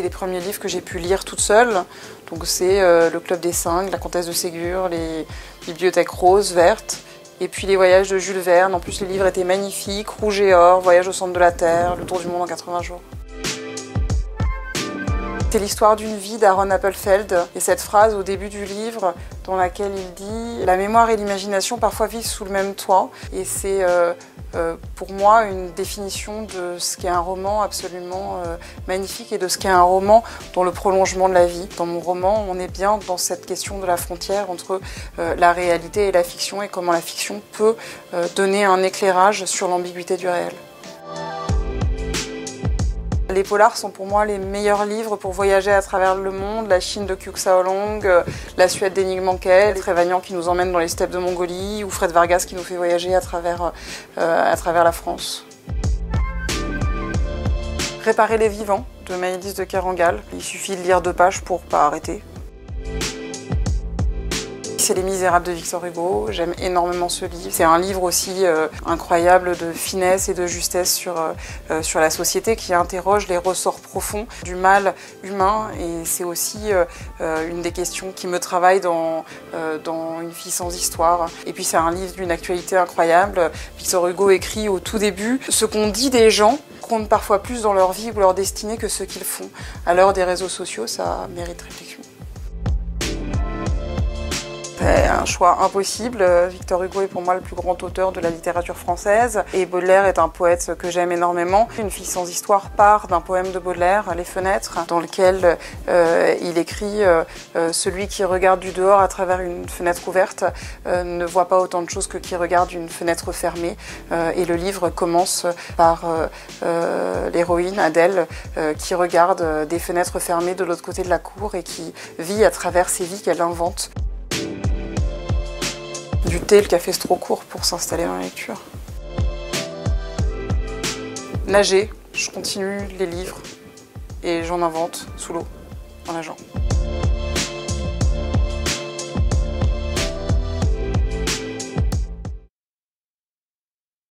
les premiers livres que j'ai pu lire toute seule. Donc c'est Le Club des Cinq, La Comtesse de Ségur, les Bibliothèques roses, vertes. Et puis les voyages de Jules Verne. En plus les livres étaient magnifiques, Rouge et Or, Voyage au centre de la Terre, Le Tour du monde en 80 jours. C'est l'histoire d'une vie d'Aaron Appelfeld et cette phrase au début du livre dans laquelle il dit « La mémoire et l'imagination parfois vivent sous le même toit ». Et c'est pour moi une définition de ce qu'est un roman absolument magnifique et de ce qu'est un roman dans le prolongement de la vie. Dans mon roman, on est bien dans cette question de la frontière entre la réalité et la fiction et comment la fiction peut donner un éclairage sur l'ambiguïté du réel. Les polars sont pour moi les meilleurs livres pour voyager à travers le monde, la Chine de Kyu Xiaolong, la Suède d'Enig Mankell, Trévagnan qui nous emmène dans les steppes de Mongolie ou Fred Vargas qui nous fait voyager à travers la France. Réparer les vivants de Maëlys de Kerangal. Il suffit de lire 2 pages pour pas arrêter. C'est Les Misérables de Victor Hugo, j'aime énormément ce livre. C'est un livre aussi incroyable de finesse et de justesse sur la société qui interroge les ressorts profonds du mal humain et c'est aussi une des questions qui me travaille dans Une fille sans histoire. Et puis c'est un livre d'une actualité incroyable. Victor Hugo écrit au tout début « Ce qu'on dit des gens compte parfois plus dans leur vie ou leur destinée que ce qu'ils font. À l'heure des réseaux sociaux, ça mérite réflexion. » C'est un choix impossible. Victor Hugo est pour moi le plus grand auteur de la littérature française et Baudelaire est un poète que j'aime énormément. Une fille sans histoire part d'un poème de Baudelaire, Les Fenêtres, dans lequel il écrit celui qui regarde du dehors à travers une fenêtre ouverte ne voit pas autant de choses que qui regarde une fenêtre fermée. Et le livre commence par l'héroïne Adèle qui regarde des fenêtres fermées de l'autre côté de la cour et qui vit à travers ces vies qu'elle invente. Du thé, le café c'est trop court pour s'installer dans la lecture. Nager, je continue les livres et j'en invente sous l'eau en nageant.